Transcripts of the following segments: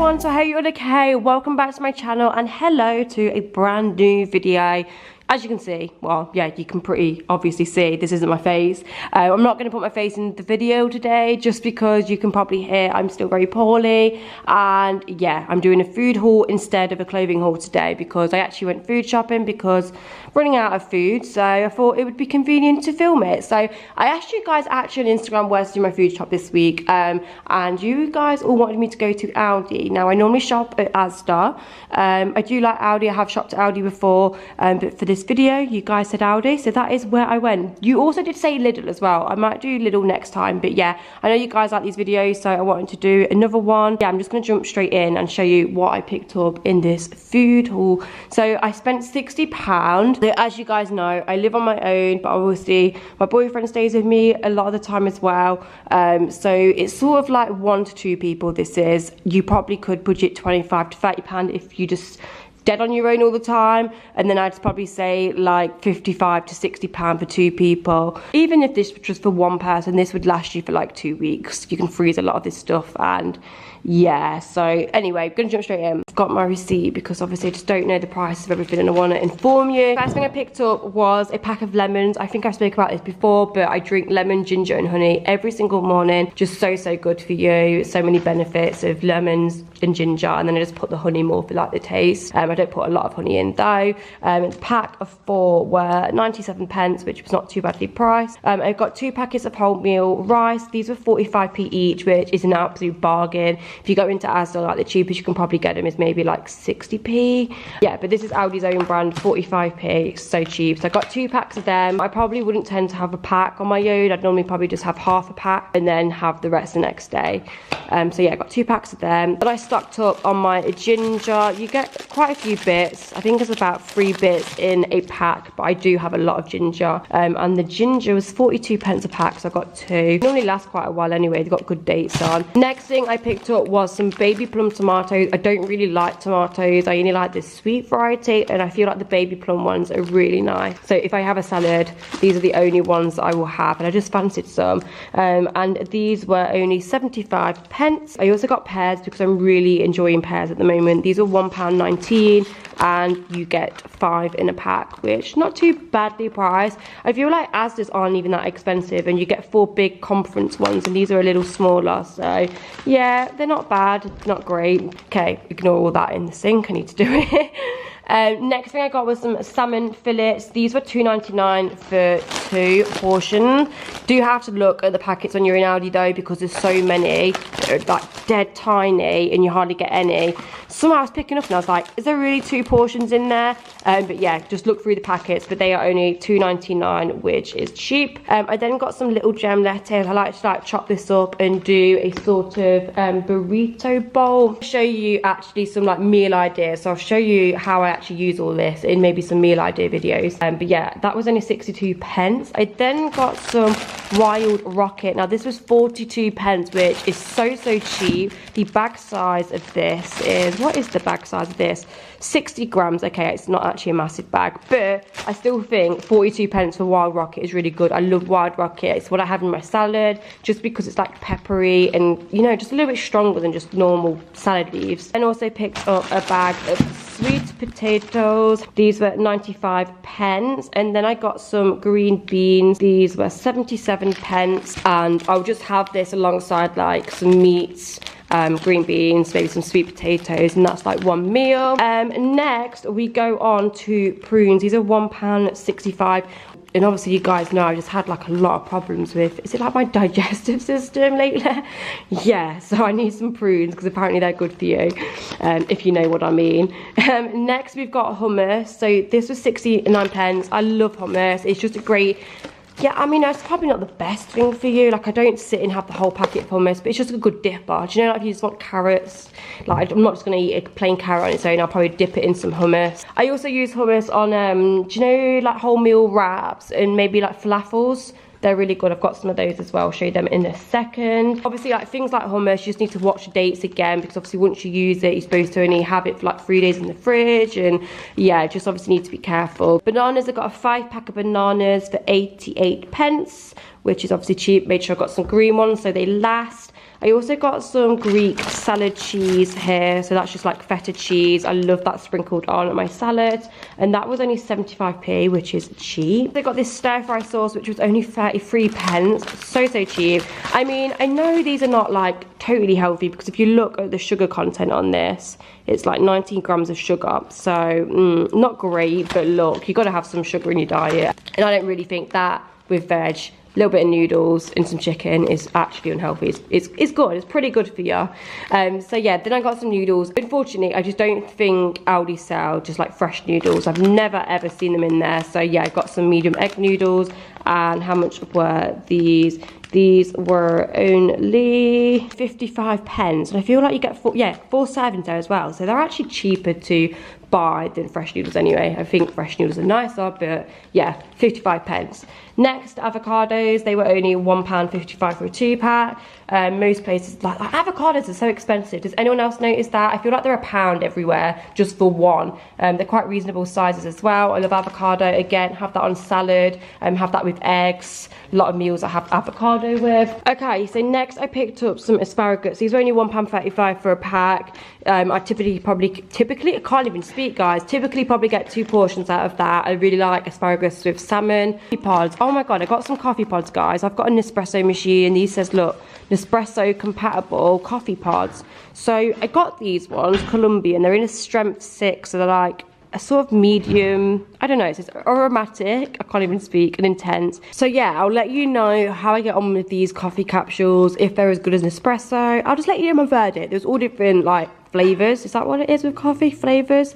everyone, so I hope you're all okay. Welcome back to my channel and hello to a brand new video. As you can see, well, yeah, you can pretty obviously see this isn't my face. I'm not going to put my face in the video today just because you can probably hear I'm still very poorly. And yeah, I'm doing a food haul instead of a clothing haul today because I actually went food shopping because running out of food. So I thought it would be convenient to film it. So I asked you guys actually on Instagram where to do my food shop this week. And you guys all wanted me to go to Aldi. Now, I normally shop at Asda. I do like Aldi. I have shopped at Aldi before, but for this video you guys said Aldi, so that is where I went. You also did say Lidl as well. I might do Lidl next time, but yeah, I know you guys like these videos, so I wanted to do another one. Yeah, I'm just going to jump straight in and show you what I picked up in this food haul. So I spent £60. So as you guys know, I live on my own, but obviously my boyfriend stays with me a lot of the time as well. So it's sort of like 1 to 2 people. This is, you probably could budget £25 to £30 if you just dead on your own all the time, and then I'd probably say like £55 to £60 for 2 people. Even if this was just for 1 person, this would last you for like 2 weeks. You can freeze a lot of this stuff, and yeah, so anyway, I'm gonna jump straight in. I've got my receipt because obviously I just don't know the prices of everything and I want to inform you. First thing I picked up was a pack of lemons. I think I've spoken about this before, but I drink lemon, ginger and honey every single morning. Just so good for you. So many benefits of lemons and ginger, and then I just put the honey more for like the taste. I don't put a lot of honey in though. The pack of 4 were 97p, which was not too badly priced. I've got 2 packets of wholemeal rice. These were 45p each, which is an absolute bargain. If you go into Asda, like the cheapest you can probably get them is maybe like 60p. Yeah, but this is Aldi's own brand, 45p, so cheap. So I got 2 packs of them. I probably wouldn't tend to have a pack on my own. I'd normally probably just have half a pack and then have the rest the next day. So yeah, I got 2 packs of them. Then I stocked up on my ginger. You get quite a few bits. I think there's about 3 bits in a pack, but I do have a lot of ginger. And the ginger was 42p a pack, so I got 2. It normally lasts quite a while anyway. They've got good dates on. Next thing I picked up was some baby plum tomatoes. I don't really like tomatoes. I only like the sweet variety, and I feel like the baby plum ones are really nice. So if I have a salad, these are the only ones I will have, and I just fancied some. And these were only 75p. I also got pears because I'm really enjoying pears at the moment. These are £1.19, and you get 5 in a pack, which not too badly priced. I feel like Asda's aren't even that expensive, and you get 4 big conference ones, and these are a little smaller. So yeah, they're not bad, not great. Okay, ignore all that in the sink. I need to do it. Next thing I got was some salmon fillets. These were £2.99 for 2 portions. Do have to look at the packets when you're in Aldi though, because there's so many. They're like dead tiny and you hardly get any. Somehow I was picking up and I was like, is there really 2 portions in there? But yeah, just look through the packets, but they are only £2.99, which is cheap. I then got some little gem lettuce. I like to chop this up and do a sort of burrito bowl. I'll show you actually some like meal ideas. So I'll show you how I actually use all this in maybe some meal idea videos. But yeah, that was only 62p. I then got some wild rocket. Now this was 42p, which is so cheap. The bag size of this is, what is the bag size of this? 60 grams. Okay, it's not actually a massive bag, but I still think 42p for wild rocket is really good. I love wild rocket. It's what I have in my salad just because it's like peppery and, you know, just a little bit stronger than just normal salad leaves. And also picked up a bag of sweet potatoes. These were 95p. And then I got some green beans. These were 77p, and I'll just have this alongside like some meats, green beans, maybe some sweet potatoes, and that's like 1 meal. Next we go on to prunes. These are £1.65. And obviously you guys know I just had like a lot of problems with, is it like my digestive system lately? Yeah, so I need some prunes because apparently they're good for you, if you know what I mean. Next we've got hummus. So this was 69p. I love hummus. It's just a great, yeah, I mean, it's probably not the best thing for you. Like, I don't sit and have the whole packet of hummus, but it's just a good dipper. Do you know, like, if you just want carrots, like, I'm not just going to eat a plain carrot on its own. I'll probably dip it in some hummus. I also use hummus on, do you know, like, wholemeal wraps and maybe, like, falafels. They're really good. I've got some of those as well. I'll show you them in a second. Obviously, like things like hummus, you just need to watch the dates again, because obviously once you use it, you're supposed to only have it for like 3 days in the fridge, and yeah, just obviously need to be careful. Bananas, I got a 5-pack of bananas for 88p, which is obviously cheap. Made sure I got some green ones so they last. I also got some Greek salad cheese here, so that's just like feta cheese. I love that sprinkled on my salad, and that was only 75p, which is cheap. They got this stir fry sauce, which was only 33 pence, so cheap. I mean, I know these are not like totally healthy, because if you look at the sugar content on this, it's like 19 grams of sugar, so not great, but look, you've got to have some sugar in your diet, and I don't really think that with veg, a little bit of noodles and some chicken is actually unhealthy. It's good, it's pretty good for you. So yeah, then I got some noodles. Unfortunately, I just don't think Aldi sell just like fresh noodles. I've never ever seen them in there. So yeah, I got some medium egg noodles. And how much were these? These were only 55 pence, and I feel like you get four servings there as well, so they're actually cheaper to buy than fresh noodles anyway. I think fresh noodles are nicer, but yeah, 55 pence. Next, avocados. They were only £1.55 for a 2-pack. Most places, like avocados are so expensive. Does anyone else notice that? I feel like they're £1 everywhere just for one. They're quite reasonable sizes as well. I love avocado. Again, have that on salad, have that with eggs. A lot of meals I have avocado with. Okay, so next I picked up some asparagus. These were only £1.35 for a pack. I typically, I can't even speak, guys. Typically probably get 2 portions out of that. I really like asparagus with salmon. Coffee pods. Oh my god, I got some coffee pods, guys. I've got a Nespresso machine. These says, look, Nespresso compatible coffee pods. So I got these ones, Colombian. They're in a strength 6, so they're like a sort of medium, I don't know, it says aromatic, I can't even speak, and intense. So yeah, I'll let you know how I get on with these coffee capsules, if they're as good as Nespresso. I'll just let you know my verdict. There's all different like flavours, is that what it is with coffee, flavours?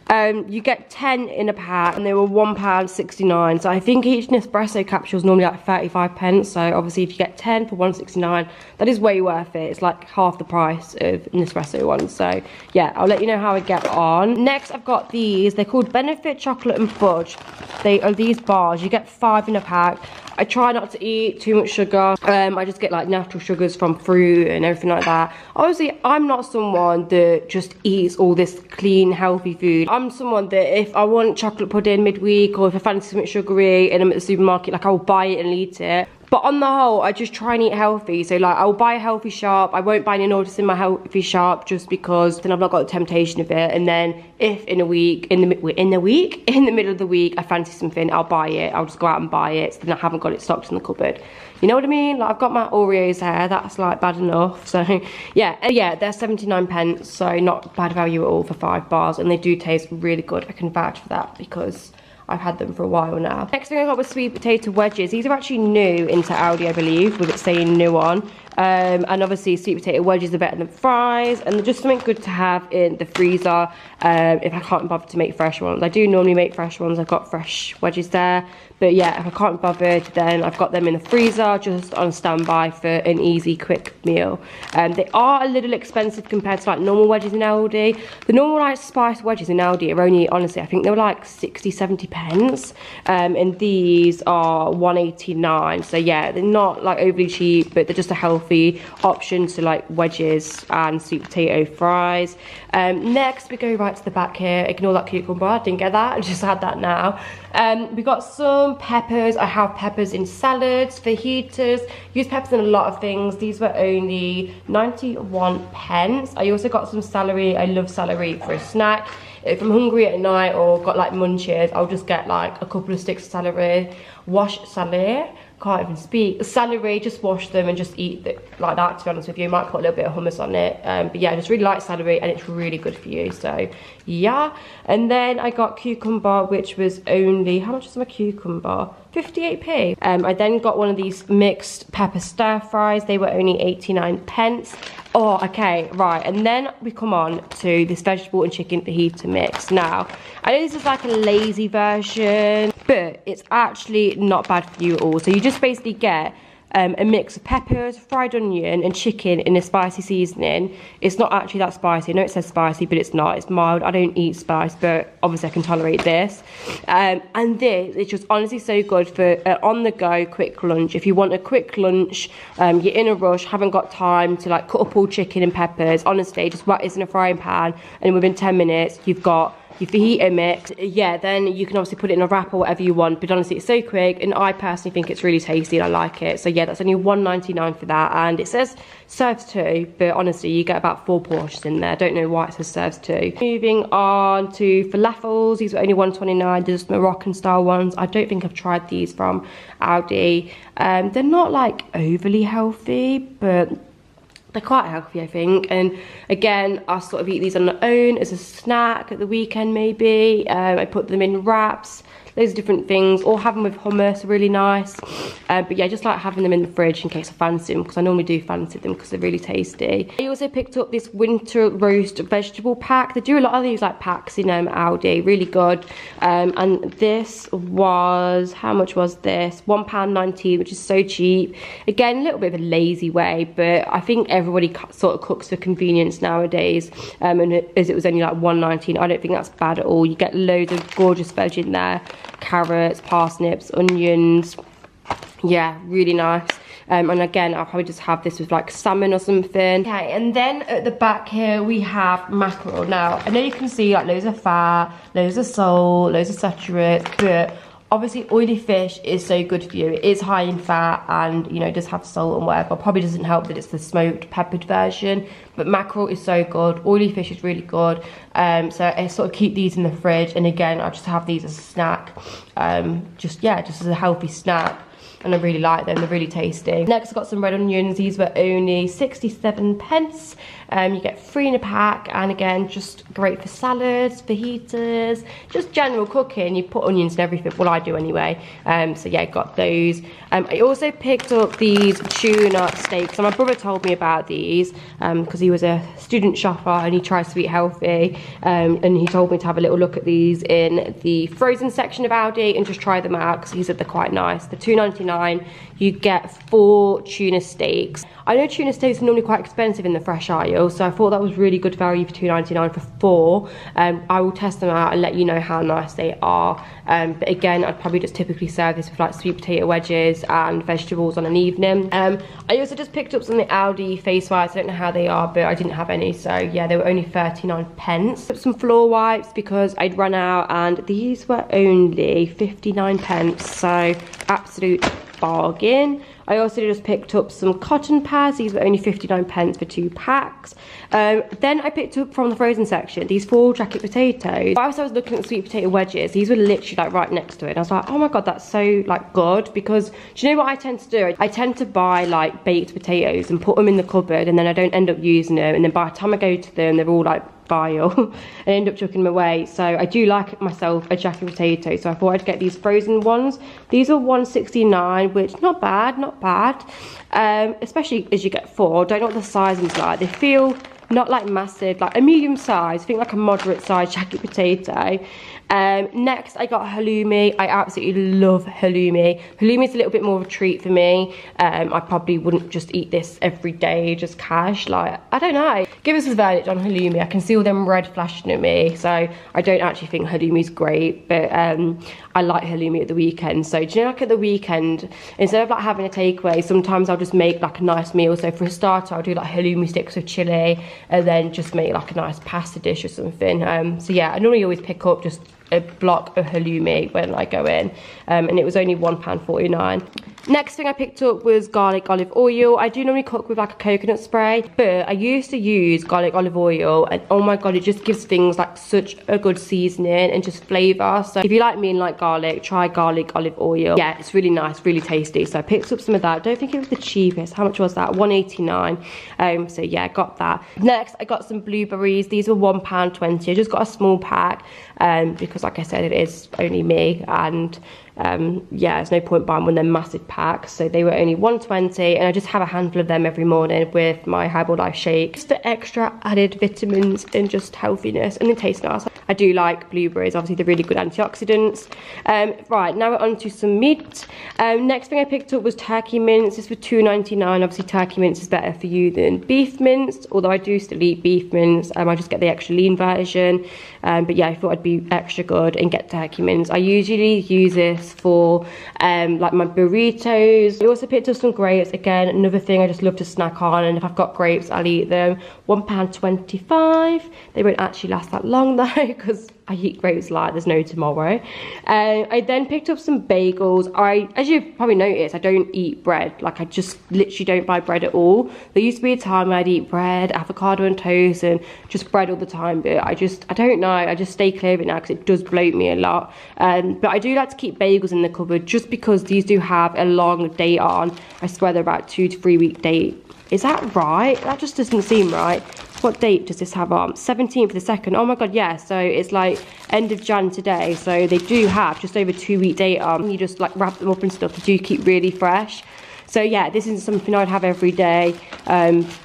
You get 10 in a pack, and they were £1.69, so I think each Nespresso capsule is normally like 35 pence, so obviously if you get 10 for £1.69, that is way worth it. It's like half the price of Nespresso ones, so yeah, I'll let you know how I get on. Next, I've got these. They're called Benefit Chocolate and Fudge. They are these bars. You get 5 in a pack. I try not to eat too much sugar. I just get like natural sugars from fruit and everything like that. Obviously, I'm not someone that just eats all this clean, healthy food. I'm someone that if I want chocolate pudding midweek, or if I fancy something sugary and I'm at the supermarket, like I'll buy it and eat it. But on the whole, I just try and eat healthy. So like, I'll buy a healthy shop. I won't buy any noodles in my healthy shop just because then I've not got the temptation of it. And then if in the middle of the week, I fancy something, I'll buy it. I'll just go out and buy it. So then I haven't got it stocked in the cupboard. You know what I mean? Like, I've got my Oreos here. That's like bad enough. So yeah, they're 79 pence. So not bad value at all for 5 bars. And they do taste really good. I can vouch for that because I've had them for a while now. Next thing I got was sweet potato wedges. These are actually new into Aldi, I believe, with it saying new on. And obviously sweet potato wedges are better than fries, and they're just something good to have in the freezer if I can't bother to make fresh ones. I do normally make fresh ones. I've got fresh wedges there, but yeah, if I can't bother, then I've got them in the freezer just on standby for an easy quick meal. They are a little expensive compared to like normal wedges in Aldi. The normal like spice wedges in Aldi are only, honestly, I think they were like 60-70 pence, and these are 1.89. so yeah, they're not like overly cheap, but they're just a healthy option to like wedges and sweet potato fries. Next we go right to the back here. Ignore that cucumber, I didn't get that, I just had that now. We got some peppers. I have peppers in salads, fajitas, use peppers in a lot of things. These were only 91 pence. I also got some celery. I love celery for a snack. If I'm hungry at night or got like munchies, I'll just get like a couple of sticks of celery, wash celery, can't even speak, celery, just wash them and just eat it like that, to be honest with you. Might put a little bit of hummus on it, but yeah, I just really like celery and it's really good for you, so yeah. And then I got cucumber, which was only, how much is my cucumber? 58p. I then got one of these mixed pepper stir fries. They were only 89 pence. Oh, okay, right, and then we come on to this vegetable and chicken fajita mix. Now, I know this is like a lazy version, but it's actually not bad for you at all. So you just basically get a mix of peppers, fried onion and chicken in a spicy seasoning. It's not actually that spicy. I know it says spicy, but it's not. It's mild. I don't eat spice, but obviously I can tolerate this. And this is just honestly so good for on the go quick lunch. If you want a quick lunch, you're in a rush, haven't got time to like cut up all chicken and peppers, honestly, just whack this in a frying pan and within 10 minutes you've got you fajita mix, yeah, then you can obviously put it in a wrap or whatever you want. But honestly, it's so quick, and I personally think it's really tasty and I like it. So yeah, that's only $1.99 for that, and it says serves 2, but honestly, you get about 4 portions in there. I don't know why it says serves 2. Moving on to falafels, these were only $1.29. There's Moroccan style ones. I don't think I've tried these from Aldi. They're not like overly healthy, but they're quite healthy, I think. And again, I sort of eat these on their own as a snack at the weekend maybe. I put them in wraps, loads of different things, or have them with hummus, really nice. But yeah, I just like having them in the fridge in case I fancy them, because I normally do fancy them because they're really tasty. I also picked up this winter roast vegetable pack. They do a lot of these like packs in Aldi, really good. And this was, how much was this? £1.19, which is so cheap. Again, a little bit of a lazy way, but I think everybody sort of cooks for convenience nowadays. And as it was only like £1.19, I don't think that's bad at all. You get loads of gorgeous veg in there. Carrots, parsnips, onions, yeah, really nice. And again, I'll probably just have this with like salmon or something. Okay, and then at the back here we have mackerel. Now I know you can see like loads of fat, loads of salt, loads of saturates, but obviously oily fish is so good for you. It is high in fat, and you know, it does have salt and whatever. Probably doesn't help that it's the smoked peppered version, but mackerel is so good. Oily fish is really good. So I sort of keep these in the fridge, and again, I just have these as a snack. Just as a healthy snack. And I really like them, they're really tasty. Next, I've got some red onions. These were only 67 pence. You get 3 in a pack, and again, just great for salads, fajitas, just general cooking. You put onions and everything, well I do anyway. So yeah, got those. I also picked up these tuna steaks, and my brother told me about these because he was a student shopper and he tries to eat healthy. And he told me to have a little look at these in the frozen section of Aldi and just try them out, because he said they're quite nice. They're $2.99. You get 4 tuna steaks. I know tuna steaks are normally quite expensive in the fresh aisle, so I thought that was really good value for $2.99 for 4. I will test them out and let you know how nice they are. But again, I'd probably just typically serve this with like sweet potato wedges and vegetables on an evening. I also just picked up some of the Aldi face wipes. I don't know how they are, but I didn't have any, so yeah, they were only 39 pence. Some floor wipes because I'd run out, and these were only 59 pence, so absolute bargain. I also just picked up some cotton pads. These were only 59 pence for 2 packs. Then I picked up from the frozen section these 4 jacket potatoes. Whilst I was looking at the sweet potato wedges, these were literally like right next to it. And I was like, oh my god, that's so like good. Because do you know what I tend to do? I tend to buy like baked potatoes and put them in the cupboard, and then I don't end up using them. And then by the time I go to them, they're all like vile and end up chucking them away. So I do like myself a jacket potato, so I thought I'd get these frozen ones. These are $1.69, which not bad, not bad. Especially as you get 4. Don't know what the sizing's like. They feel not like massive, like a medium size. I think like a moderate size jacket potato. Next I got halloumi. I absolutely love halloumi. Halloumi is a little bit more of a treat for me. I probably wouldn't just eat this every day, just cash. Like, I don't know. Give us a verdict on halloumi. I can see all them red flashing at me, so I don't actually think halloumi's great, but I like halloumi at the weekend. So do you know, like at the weekend, instead of like having a takeaway, sometimes I'll just make like a nice meal. So for a starter, I'll do like halloumi sticks with chili, and then just make like a nice pasta dish or something. So yeah, I normally always pick up just a block of halloumi when I go in, and it was only £1.49. Next thing I picked up was garlic olive oil. I do normally cook with like a coconut spray, but I used to use garlic olive oil, and oh my god, it just gives things like such a good seasoning and just flavour. So if you like me and like garlic, try garlic olive oil. Yeah, it's really nice, really tasty. So I picked up some of that. I don't think it was the cheapest. How much was that? $1.89. So yeah, I got that. Next I got some blueberries. These were £1.20. I just got a small pack because like I said, it is only me, and yeah, there's no point buying one of them massive packs. So they were only $1.20, and I just have a handful of them every morning with my Herbalife shake, just for extra added vitamins and just healthiness, and it tastes nice. I do like blueberries, obviously they're really good antioxidants. Right, now we're on to some meat. Next thing I picked up was turkey mince. This was $2.99. Obviously turkey mince is better for you than beef mince, although I do still eat beef mince. I just get the extra lean version, but yeah, I thought I'd be extra good and get turkey mince. I usually use this for like my burritos. I also picked up some grapes. Again, another thing I just love to snack on, and if I've got grapes, I'll eat them. £1.25. They won't actually last that long though, because I eat grapes like there's no tomorrow. I then picked up some bagels. As you've probably noticed, I don't eat bread. Like, I just literally don't buy bread at all. There used to be a time when I'd eat bread, avocado and toast, and just bread all the time. But I don't know. I just stay clear of it now because it does bloat me a lot. But I do like to keep bagels in the cupboard just because these do have a long date on. I swear they're about 2 to 3 week date. Is that right? That just doesn't seem right. What date does this have on? 17th of the 2nd. Oh my god, yeah. So it's like end of Jan today. So they do have just over 2 week date on. You just like wrap them up and stuff. They do keep really fresh. So yeah, this is something I'd have every day.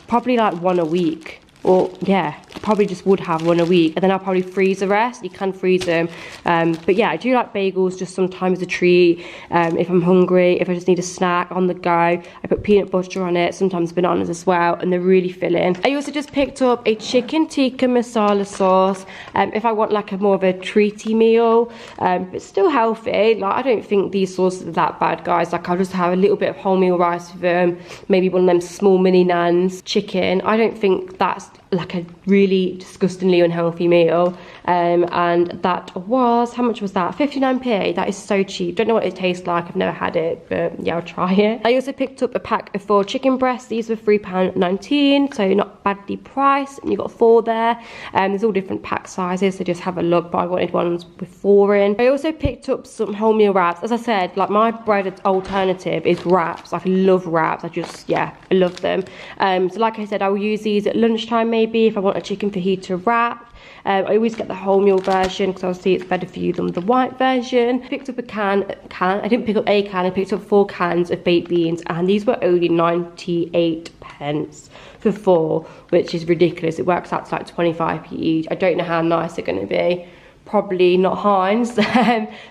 Probably like one a week. Or yeah, I probably just would have one a week, and then I'll probably freeze the rest. You can freeze them, but yeah, I do like bagels just sometimes a treat. If I'm hungry, if I just need a snack on the go, I put peanut butter on it, sometimes bananas as well, and they're really filling. I also just picked up a chicken tikka masala sauce if I want like a more of a treaty meal, but still healthy. Like, I don't think these sauces are that bad, guys. Like, I'll just have a little bit of wholemeal rice with them, maybe one of them small mini naans, chicken. I don't think that's like a really disgustingly unhealthy meal. And that was, how much was that? 59p. That is so cheap. Don't know what it tastes like, I've never had it, but yeah, I'll try it. I also picked up a pack of 4 chicken breasts. These were £3.19, so not badly priced, and you've got 4 there. There's all different pack sizes, so just have a look, but I wanted ones with 4 in. I also picked up some wholemeal wraps. As I said, like, my bread alternative is wraps. Like, I love wraps. I love them. So like I said, I will use these at lunchtime maybe if I want a chicken fajita wrap. I always get the wholemeal version because obviously it's better for you than the white version. Picked up a can. I didn't pick up a can, I picked up 4 cans of baked beans, and these were only 98 pence for 4, which is ridiculous. It works out to like 25p each. I don't know how nice they're going to be. Probably not Heinz, but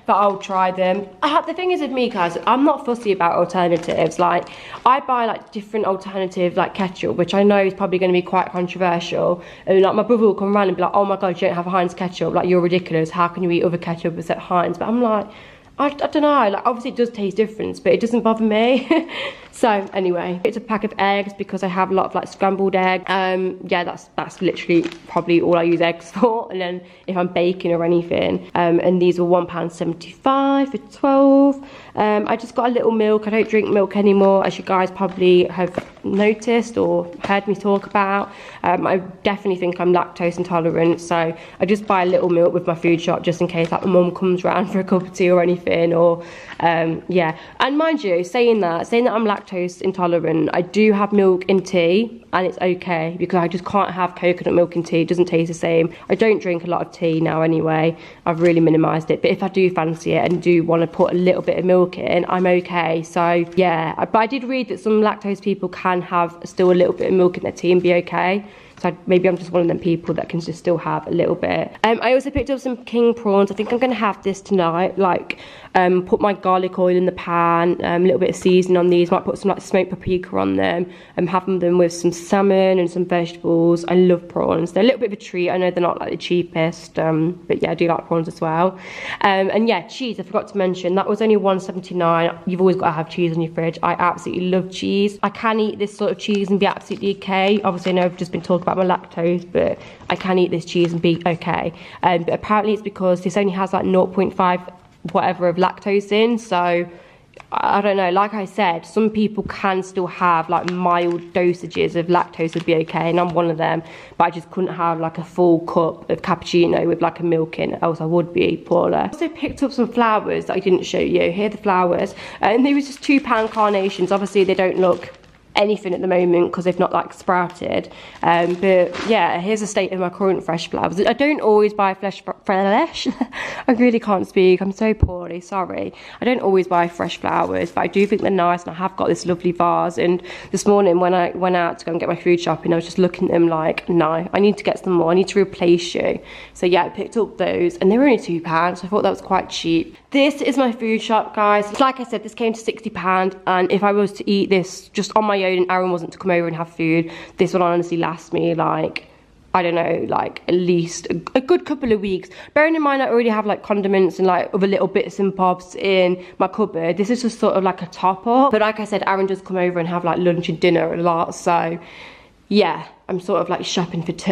I'll try them. The thing is with me, guys, I'm not fussy about alternatives. Like, I buy like different alternative like ketchup, which I know is probably going to be quite controversial, and like my brother will come around and be like, oh my god, you don't have a Heinz ketchup, like, you're ridiculous, how can you eat other ketchup except Heinz? But I'm like, I don't know, like, obviously it does taste different, but it doesn't bother me. So anyway, it's a pack of eggs because I have a lot of like scrambled egg. Yeah, that's literally probably all I use eggs for. And then if I'm baking or anything, and these were £1.75 for 12. I just got a little milk. I don't drink milk anymore, as you guys probably have noticed or heard me talk about. I definitely think I'm lactose intolerant, so I just buy a little milk with my food shop just in case like my mum comes round for a cup of tea or anything, or yeah. And mind you, saying that I'm lactose intolerant, I do have milk in tea, and it's okay because I just can't have coconut milk in tea. It doesn't taste the same. I don't drink a lot of tea now anyway. I've really minimised it, but if I do fancy it and do want to put a little bit of milk in, I'm okay. So yeah, but I did read that some lactose people can have still a little bit of milk in their tea and be okay. So maybe I'm just one of them people that can just still have a little bit. I also picked up some king prawns. I think I'm going to have this tonight. Like, put my garlic oil in the pan, a little bit of seasoning on these. Might put some like smoked paprika on them, and have them with some salmon and some vegetables. I love prawns. They're a little bit of a treat. I know they're not like the cheapest, but yeah, I do like prawns as well. And yeah, cheese. I forgot to mention that was only £1.79. You've always got to have cheese in your fridge. I absolutely love cheese. I can eat this sort of cheese and be absolutely okay. Obviously, I know I've just been talking about my lactose, but I can eat this cheese and be okay. But apparently it's because this only has like 0.5 whatever of lactose in, so I don't know. Like I said, some people can still have like mild dosages of lactose would be okay, and I'm one of them, but I just couldn't have like a full cup of cappuccino with like a milk in, else I would be poorly. I also picked up some flowers that I didn't show you. Here are the flowers, and they were just £2 carnations. Obviously they don't look anything at the moment because they've not like sprouted, but yeah, here's the state of my current fresh flowers. I don't always buy fresh I really can't speak, I'm so poorly, sorry. I don't always buy fresh flowers, but I do think they're nice, and I have got this lovely vase. And this morning when I went out to go and get my food shopping, I was just looking at them like, no, I need to get some more, I need to replace you. So yeah, I picked up those, and they were only £2, so I thought that was quite cheap. This is my food shop, guys. Like I said, this came to £60, and if I was to eat this just on my own and Aaron wasn't to come over and have food, this would honestly last me like, I don't know, like at least a good couple of weeks. Bearing in mind I already have like condiments and like other little bits and bobs in my cupboard. This is just sort of like a top up. But like I said, Aaron does come over and have like lunch and dinner a lot, so yeah, I'm sort of like shopping for 2,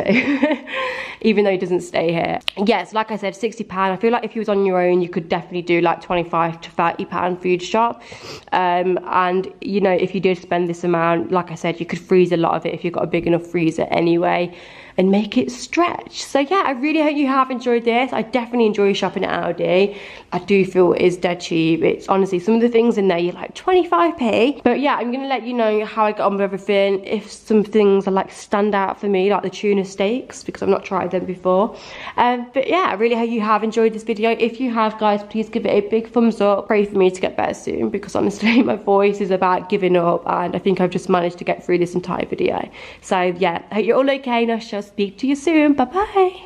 even though he doesn't stay here. Yes, like I said, £60. I feel like if you was on your own, you could definitely do like £25 to £30 food shop. And you know, if you did spend this amount, like I said, you could freeze a lot of it if you've got a big enough freezer anyway, and make it stretch. So yeah, I really hope you have enjoyed this. I definitely enjoy shopping at Aldi. I do feel it is dead cheap. It's honestly, some of the things in there, you're like 25p. But yeah, I'm gonna let you know how I got on with everything. If some things are like stand out for me, like the tuna steaks, because I've not tried them before. But yeah, I really hope you have enjoyed this video. If you have, guys, please give it a big thumbs up. Pray for me to get better soon, because honestly, my voice is about giving up, and I think I've just managed to get through this entire video. So yeah, I hope you're all okay, and I shall speak to you soon. Bye bye.